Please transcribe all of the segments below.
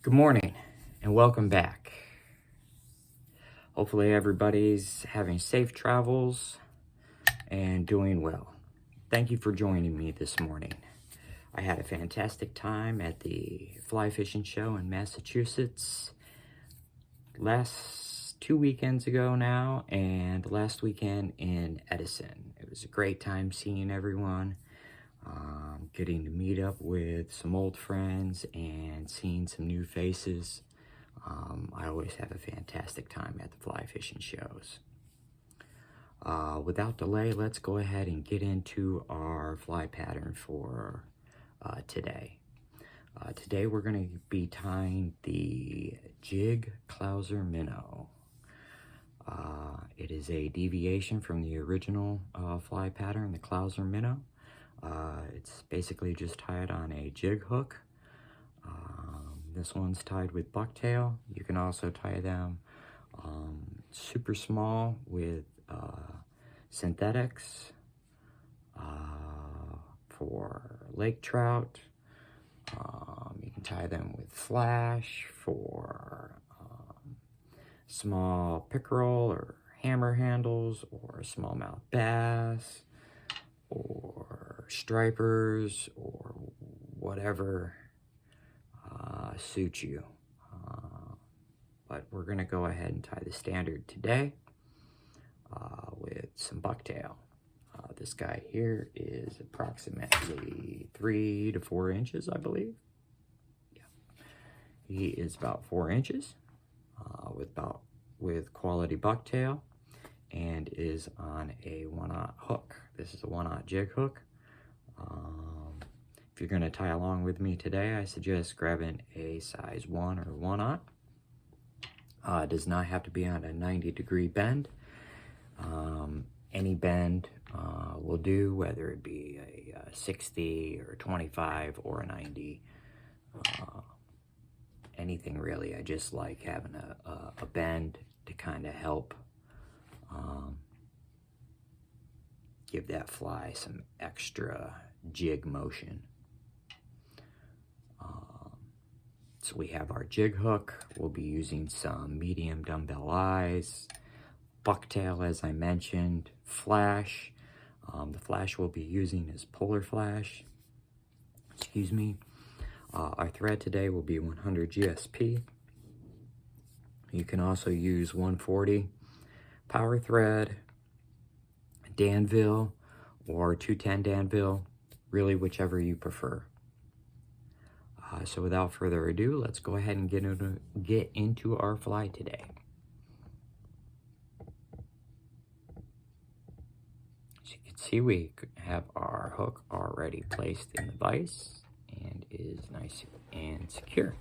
Good morning and welcome back. Hopefully everybody's having safe travels and doing well. Thank you for joining me this morning. I had a fantastic time at the fly fishing show in Massachusetts last 2 weekends ago now, and last weekend in Edison. It was a great time seeing everyone. Getting to meet up with some old friends and seeing some new faces. I always have a fantastic time at the fly fishing shows. Without delay, let's go ahead and get into our fly pattern for today. Today we're going to be tying the Jig Clouser Minnow. It is a deviation from the original fly pattern, the Clouser Minnow. It's basically just tied on a jig hook. This one's tied with bucktail. You can also tie them super small with synthetics for lake trout. You can tie them with flash for small pickerel or hammer handles, or smallmouth bass, or stripers, or whatever suits you. But we're going to go ahead and tie the standard today with some bucktail. This guy here is approximately 3 to 4 inches, I believe. Yeah, he is about 4 inches with quality bucktail, and is on a 1/0 hook. This is a 1/0 jig hook. If you're going to tie along with me today, I suggest grabbing a size 1 or 1/0. It does not have to be on a 90-degree bend. Any bend will do, whether it be a 60 or 25 or a 90. Anything really. I just like having a bend to kind of help give that fly some extra jig motion. So we have our jig hook. We'll be using some medium dumbbell eyes, bucktail as I mentioned, flash. The flash we'll be using is polar flash. Excuse me. Our thread today will be 100 GSP. You can also use 140 power thread, Danville, or 210 Danville, really whichever you prefer. So without further ado, let's go ahead and get into our fly today. As you can see, we have our hook already placed in the vise and is nice and secure.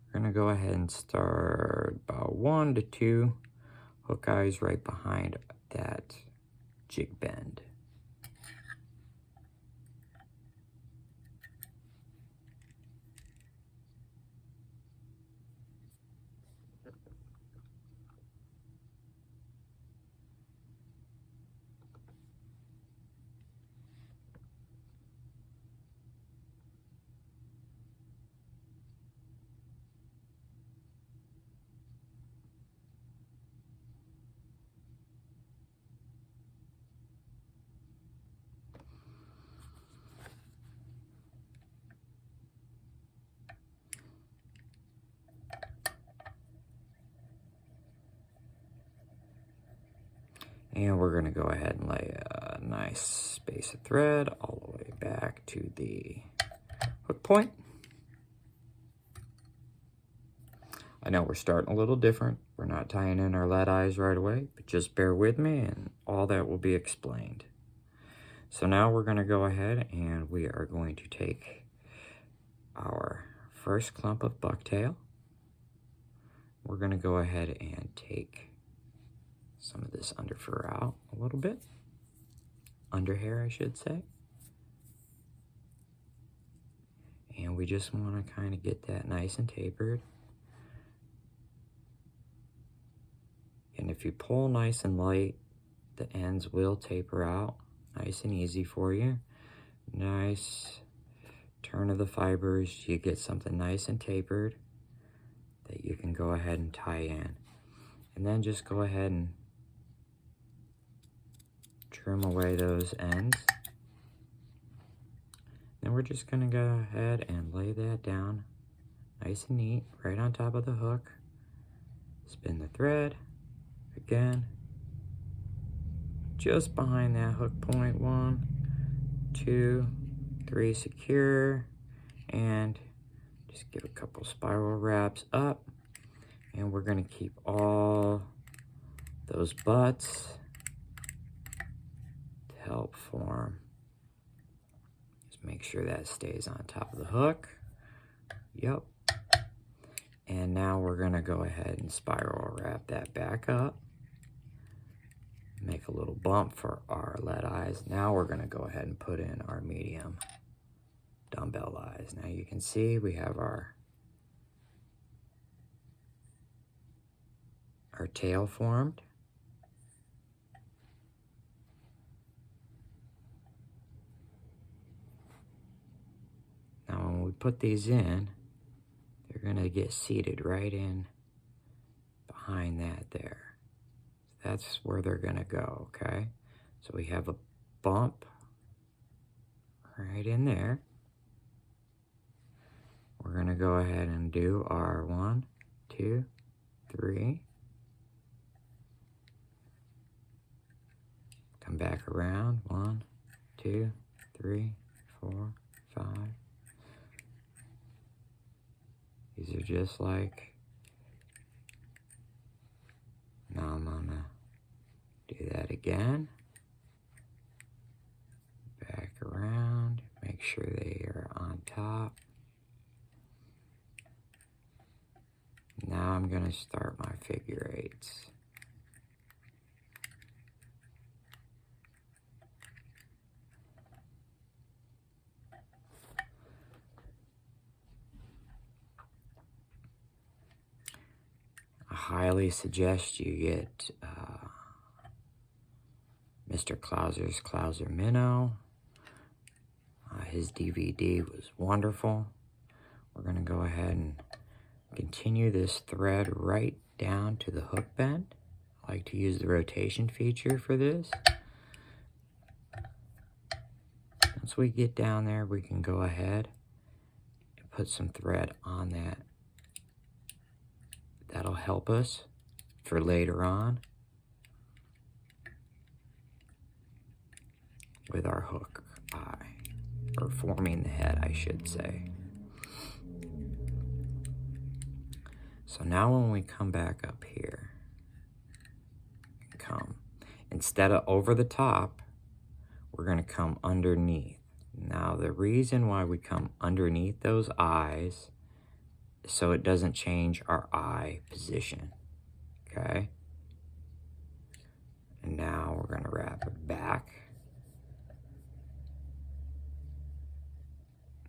We're going to go ahead and start about 1 to 2 hook eyes right behind that jig bend. And we're going to go ahead and lay a nice space of thread all the way back to the hook point. I know we're starting a little different. We're not tying in our lead eyes right away, but just bear with me and all that will be explained. So now we're going to go ahead and we are going to take our first clump of bucktail. We're going to go ahead and take some of this under fur out a little bit. Under hair, I should say. And we just want to kind of get that nice and tapered. And if you pull nice and light, the ends will taper out nice and easy for you. Nice turn of the fibers, you get something nice and tapered that you can go ahead and tie in. And then just go ahead and trim away those ends. Then we're just gonna go ahead and lay that down nice and neat right on top of the hook. Spin the thread again, just behind that hook point. 1, 2, 3, secure, and just give a couple spiral wraps up. And we're gonna keep all those butts to help form. Just make sure that stays on top of the hook. Yep. And now we're gonna go ahead and spiral wrap that back up. Make a little bump for our lead eyes. Now we're gonna go ahead and put in our medium dumbbell eyes. Now you can see we have our tail formed. Now when we put these in, they're gonna get seated right in behind that there. So that's where they're gonna go, okay? So we have a bump right in there. We're gonna go ahead and do our 1, 2, 3. Come back around, 1, 2, 3, 4, 5. These are just like, now I'm gonna do that again. Back around, make sure they are on top. Now I'm gonna start my figure eights. I highly suggest you get Mr. Clouser's Clouser Minnow. His DVD was wonderful. We're gonna go ahead and continue this thread right down to the hook bend. I like to use the rotation feature for this. Once we get down there, we can go ahead and put some thread on that. That'll help us for later on with our hook eye, or forming the head, I should say. So now when we come back up here, instead of over the top, we're gonna come underneath. Now the reason why we come underneath those eyes is so it doesn't change our eye position, okay? And now we're gonna wrap it back.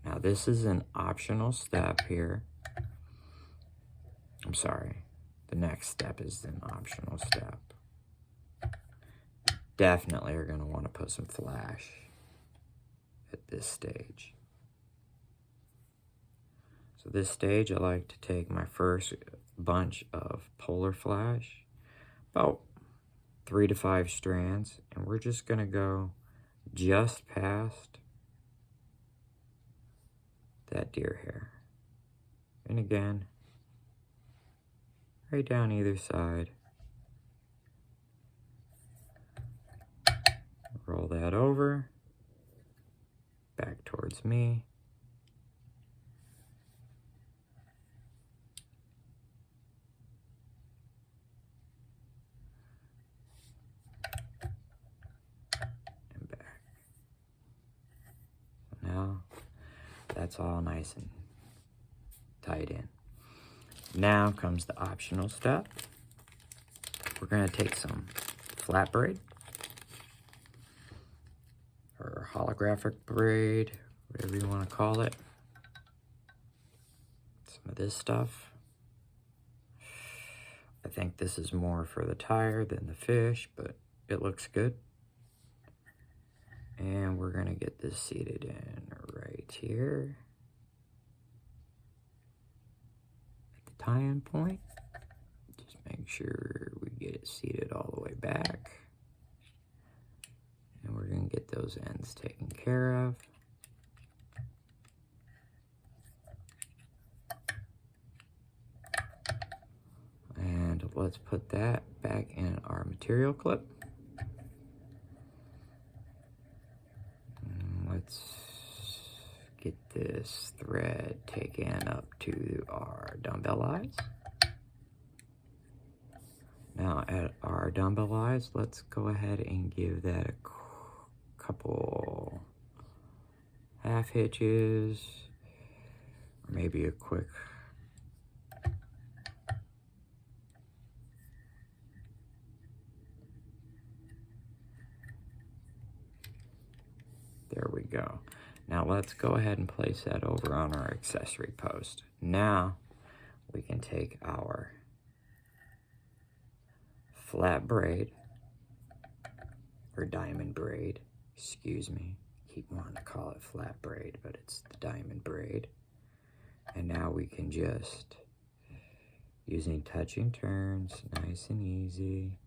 Now this is an optional step here. I'm sorry, the next step is an optional step. Definitely are gonna wanna put some flash at this stage. So this stage, I like to take my first bunch of polar flash, about 3 to 5 strands, and we're just gonna go just past that deer hair. And again, right down either side. Roll that over, back towards me. And back. Now, that's all nice and tight in. Now comes the optional step. We're gonna take some flat braid, or holographic braid, whatever you want to call it. Some of this stuff. I think this is more for the tire than the fish, but it looks good. And we're gonna get this seated in right here at the tie-in point. Just make sure we get it seated all the way back. And we're gonna get those ends taken care of. And let's put that back in our material clip. Let's get this thread taken up to our dumbbell eyes. Now at our dumbbell eyes, let's go ahead and give that a couple half hitches, or maybe a quick there we go. Now let's go ahead and place that over on our accessory post. Now we can take our flat braid, or diamond braid, excuse me. Keep wanting to call it flat braid, but it's the diamond braid. And now we can just, using touching turns, nice and easy.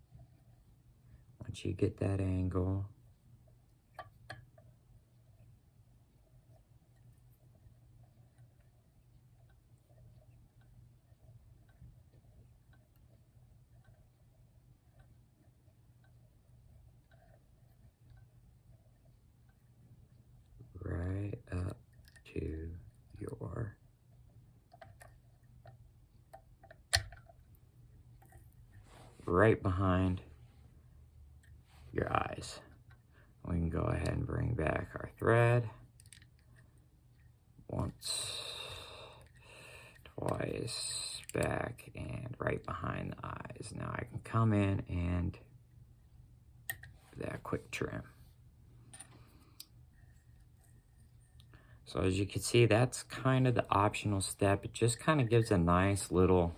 Once you get that angle, right up to your right behind your eyes. We can go ahead and bring back our thread once, twice, back, and right behind the eyes. Now I can come in and do that quick trim. So as you can see, that's kind of the optional step. It just kind of gives a nice little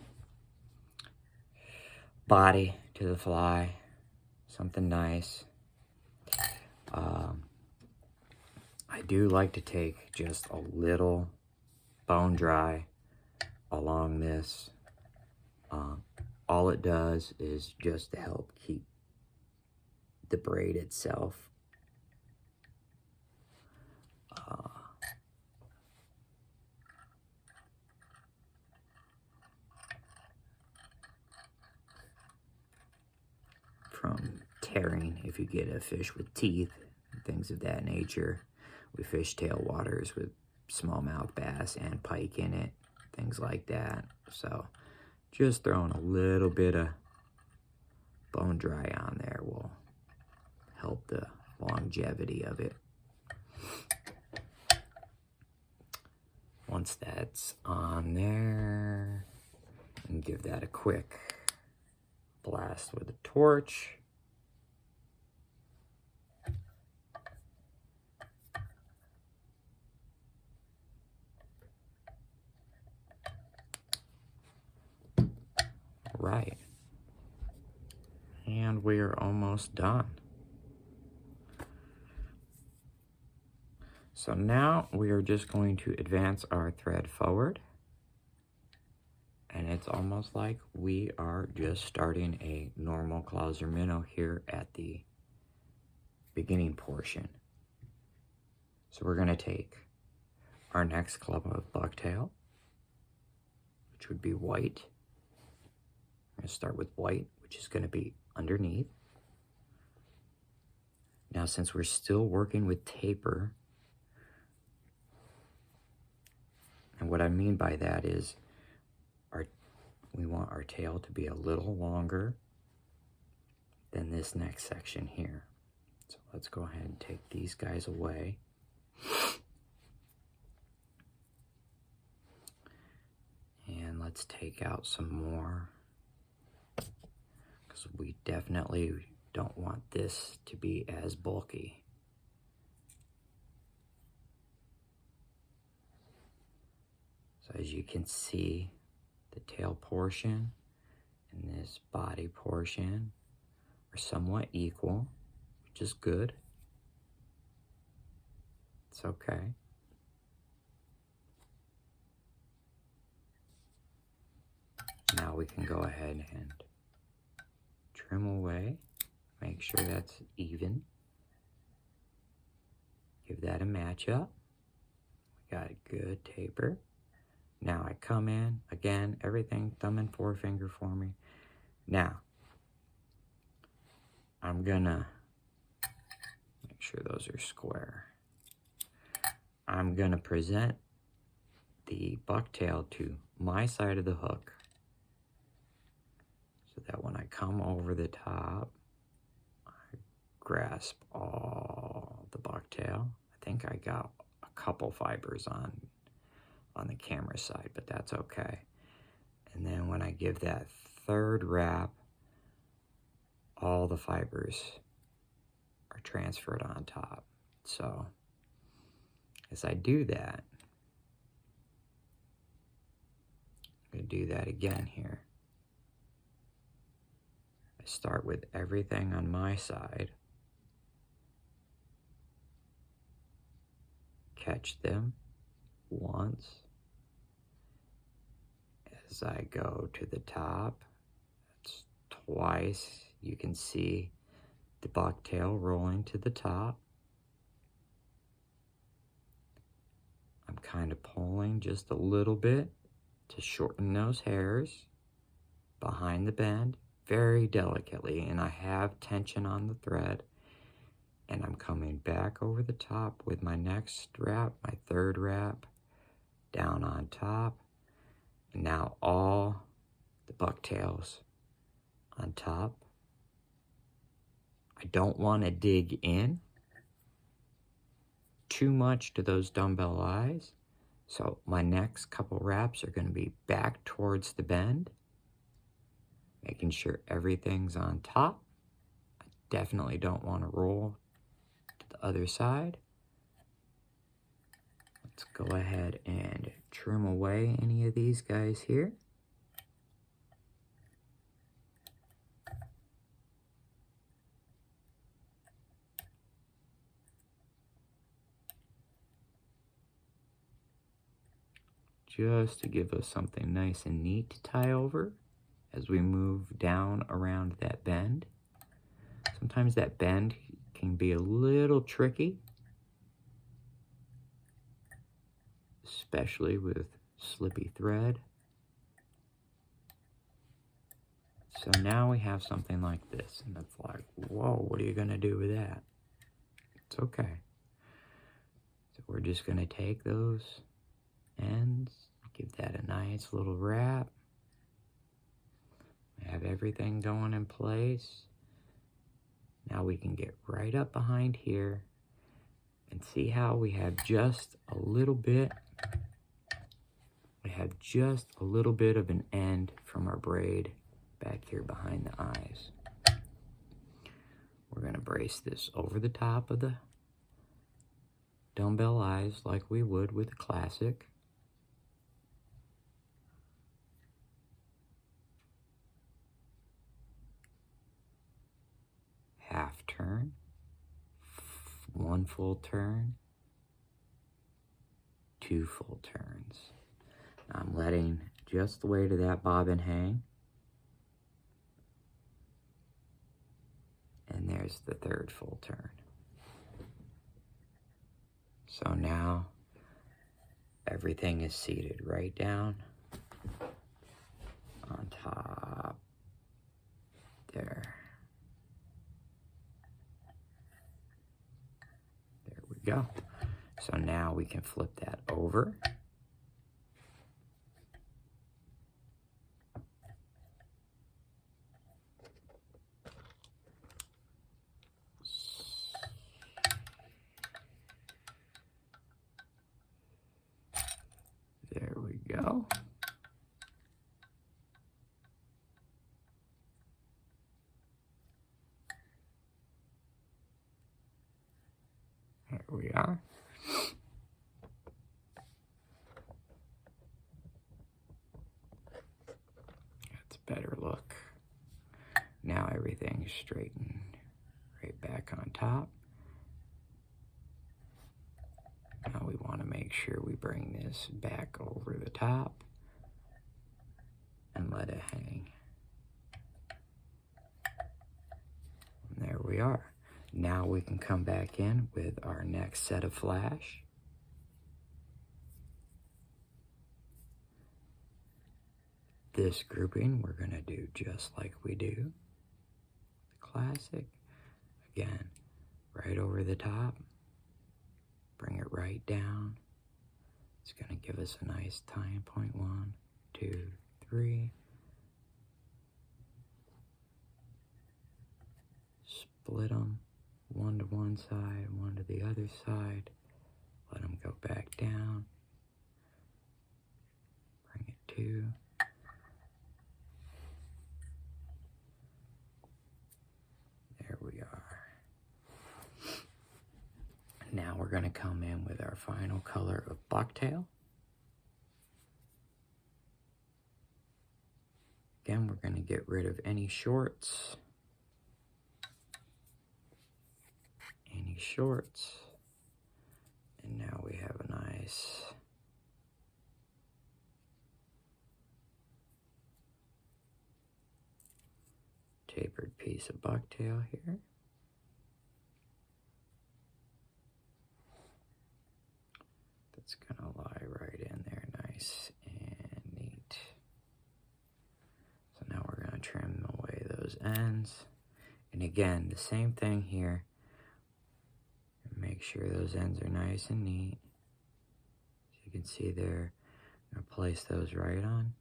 body to the fly, something nice. I do like to take just a little bone dry along this. All it does is just to help keep the braid itself from tearing if you get a fish with teeth, things of that nature. We fish tailwaters with smallmouth bass and pike in it, things like that. So just throwing a little bit of bone dry on there will help the longevity of it. Once that's on there, and give that a quick blast with a torch. Right. And we are almost done. So now we are just going to advance our thread forward. And it's almost like we are just starting a normal Clouser minnow here at the beginning portion. So we're going to take our next club of bucktail, which would be white. I'm going to start with white, which is going to be underneath. Now, since we're still working with taper, and what I mean by that is we want our tail to be a little longer than this next section here. So let's go ahead and take these guys away. And let's take out some more, because we definitely don't want this to be as bulky. So as you can see, the tail portion and this body portion are somewhat equal, which is good. It's okay. Now we can go ahead and trim away, make sure that's even. Give that a match up. We got a good taper. Now I come in, again, everything thumb and forefinger for me. Now, I'm gonna make sure those are square. I'm gonna present the bucktail to my side of the hook so that when I come over the top, I grasp all the bucktail. I think I got a couple fibers on the camera side, but that's okay. And then when I give that third wrap, all the fibers are transferred on top. So as I do that, I'm going to do that again here. I start with everything on my side, catch them once. As I go to the top, that's twice. You can see the bucktail rolling to the top. I'm kind of pulling just a little bit to shorten those hairs behind the bend very delicately, and I have tension on the thread, and I'm coming back over the top with my next wrap, my third wrap, down on top. And now all the bucktails on top. I don't want to dig in too much to those dumbbell eyes. So my next couple wraps are going to be back towards the bend, making sure everything's on top. I definitely don't want to roll to the other side. Let's go ahead and trim away any of these guys here. Just to give us something nice and neat to tie over as we move down around that bend. Sometimes that bend can be a little tricky, especially with slippy thread. So now we have something like this, and it's like, whoa, what are you gonna do with that? It's okay. So we're just gonna take those ends, give that a nice little wrap. Have everything going in place. Now we can get right up behind here and see how we have just a little bit. We have just a little bit of an end from our braid back here behind the eyes. We're gonna brace this over the top of the dumbbell eyes like we would with a classic. Half turn, one full turn, two full turns. I'm letting just the weight of that bobbin hang. And there's the third full turn. So now everything is seated right down on top there. There we go. So now we can flip that over. There we go. There we are. That's a better look. Now everything is straightened. back on top. Now we want to make sure we bring this back over the top and let it hang. And there we are. Now we can come back in with our next set of flash. This grouping we're going to do just like we do the classic. Again, right over the top. Bring it right down. It's going to give us a nice tying point. 1, 2, 3. Split them. One to one side, one to the other side. Let them go back down. Bring it to. There we are. Now we're going to come in with our final color of Bucktail. Again, we're going to get rid of any shorts. And now we have a nice tapered piece of Bucktail here. That's gonna lie right in there, nice and neat. So now we're gonna trim away those ends. And again, the same thing here. Make sure those ends are nice and neat. As you can see there, I'm going to place those right on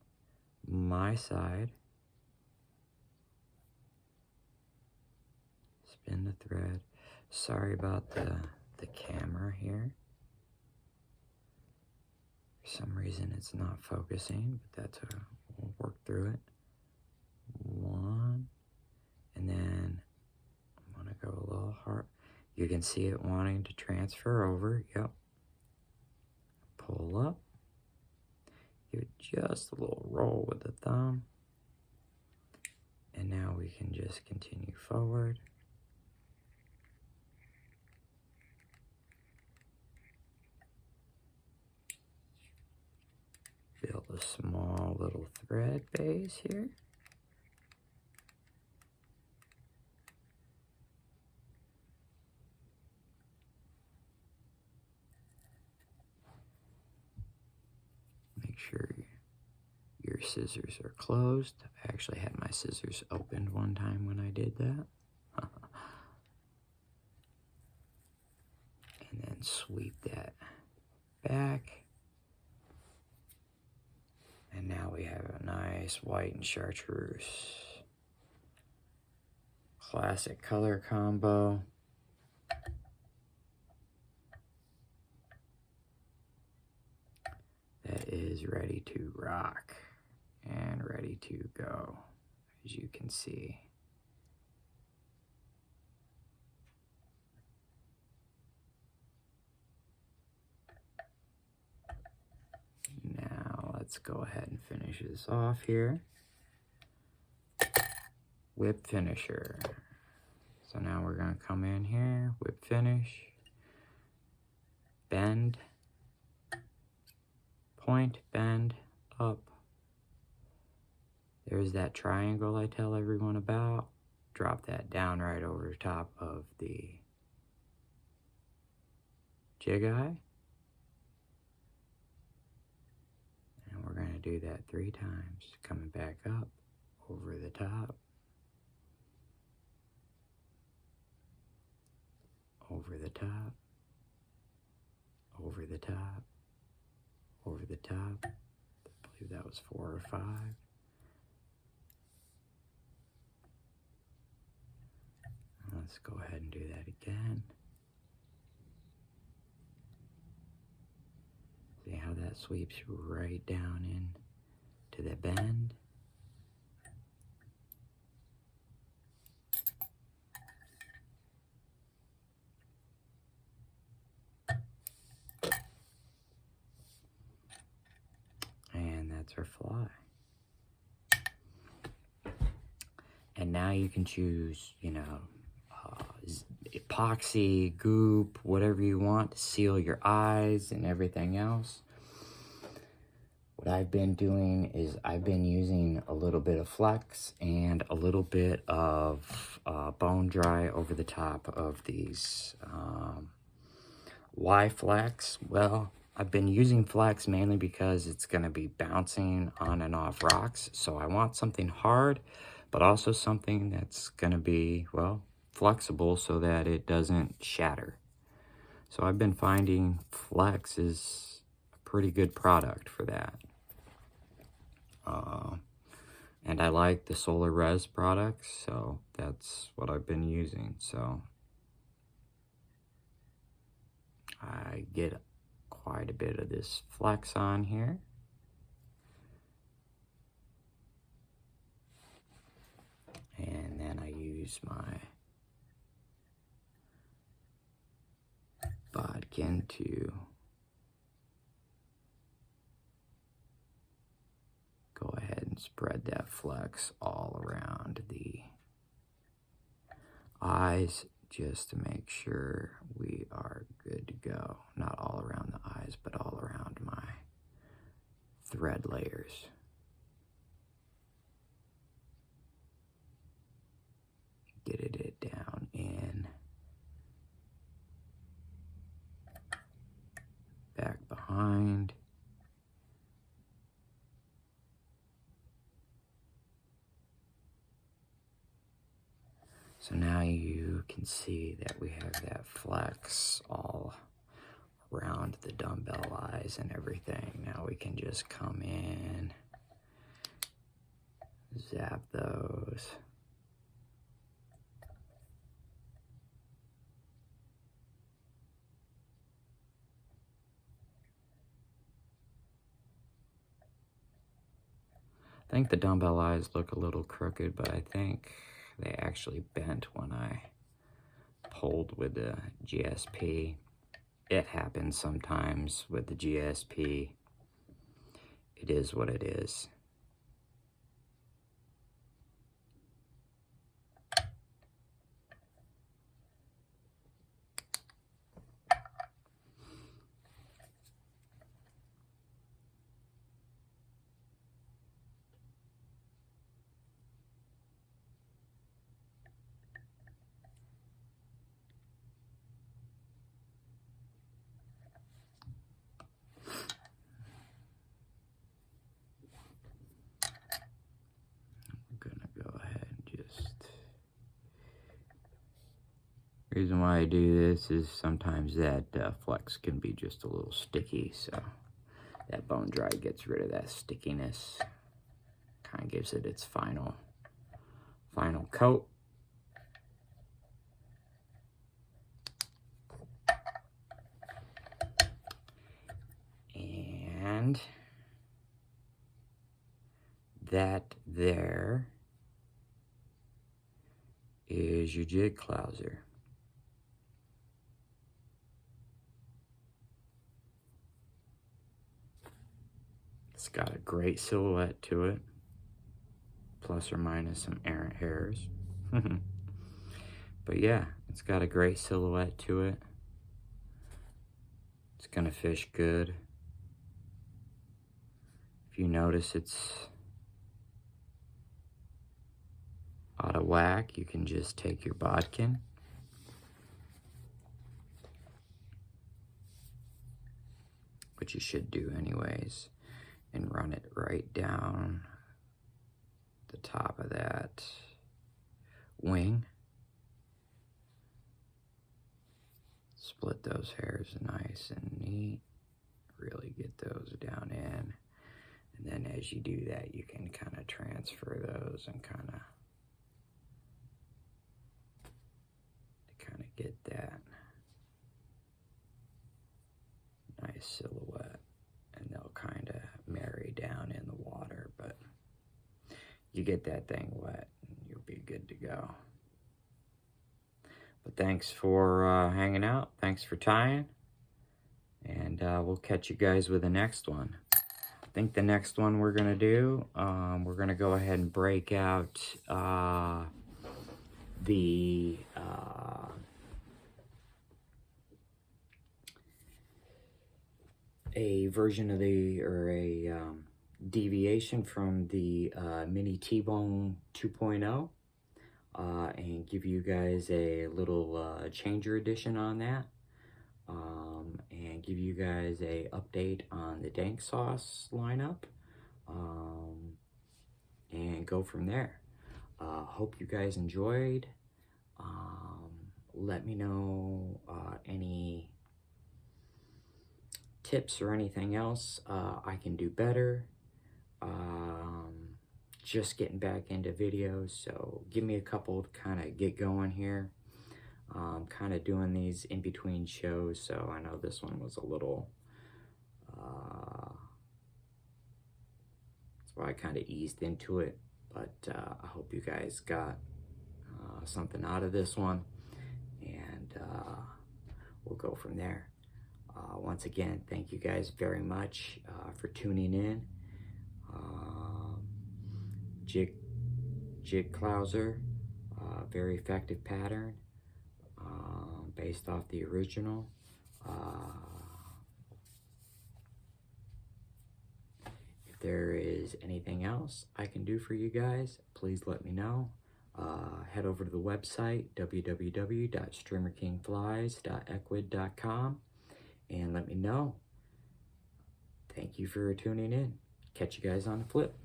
my side. Spin the thread. Sorry about the camera here. For some reason it's not focusing, but that's okay. We'll work through it. 1, and then I'm going to go a little hard. You can see it wanting to transfer over. Yep. Pull up. Give it just a little roll with the thumb. And now we can just continue forward. Build a small little thread base here. Sure your scissors are closed. I actually had my scissors opened one time when I did that. And then sweep that back. And now we have a nice white and chartreuse classic color combo. That is ready to rock and ready to go, as you can see. Now let's go ahead and finish this off here. Whip finisher. So now we're going to come in here, whip finish, bend, point, bend, up. There's that triangle I tell everyone about. Drop that down right over top of the jig eye. And we're going to do that 3 times. Coming back up, over the top, over the top, over the top, over the top. I believe that was 4 or 5. Let's go ahead and do that again. See how that sweeps right down in to the bend. And that's our fly. And now you can choose, epoxy, goop, whatever you want to seal your eyes and everything else. What I've been doing is I've been using a little bit of Flex and a little bit of Bone Dry over the top of these. Why Flex? Well, I've been using Flex mainly because it's going to be bouncing on and off rocks. So I want something hard, but also something that's going to be, well, flexible so that it doesn't shatter. So I've been finding Flex is a pretty good product for that. And I like the Solar Res products, so that's what I've been using. So I get quite a bit of this Flex on here. And then I use my bodkin to go ahead and spread that Flex all around the eyes just to make sure we are good to go. Not all around the eyes, but all around my thread layers. Get it down in, back behind. So now you can see that we have that Flex all around the dumbbell eyes and everything. Now we can just come in, zap those. I think the dumbbell eyes look a little crooked, but I think they actually bent when I pulled with the GSP. It happens sometimes with the GSP. It is what it is. Reason why I do this is sometimes that Flex can be just a little sticky, so that Bone Dry gets rid of that stickiness, kind of gives it its final coat. And that there is your Jig Clouser. It's got a great silhouette to it, plus or minus some errant hairs. But yeah, it's got a great silhouette to it. It's gonna fish good. If you notice it's out of whack, you can just take your bodkin, which you should do anyways, and run it right down the top of that wing. Split those hairs nice and neat. Really get those down in. And then as you do that, you can kind of transfer those and kind of get that nice silhouette. And they'll kind of marry down in the water, but you get that thing wet and you'll be good to go. But thanks for hanging out. Thanks for tying. And we'll catch you guys with the next one. I think the next one we're going to do, we're going to go ahead and break out the a version of the, or a deviation from the Mini T-Bone 2.0, and give you guys a little changer edition on that, and give you guys a update on the dank sauce lineup, and go from there. Hope you guys enjoyed. Let me know any tips or anything else I can do better. Just getting back into videos, so give me a couple to kind of get going here. Kind of doing these in between shows, so I know this one was a little, that's why I kind of eased into it, but I hope you guys got something out of this one, and we'll go from there. Once again, thank you guys very much for tuning in. Jig Clouser, very effective pattern, based off the original. If there is anything else I can do for you guys, please let me know. Head over to the website, www.streamerkingflies.equid.com, and let me know. Thank you for tuning in. Catch you guys on the flip.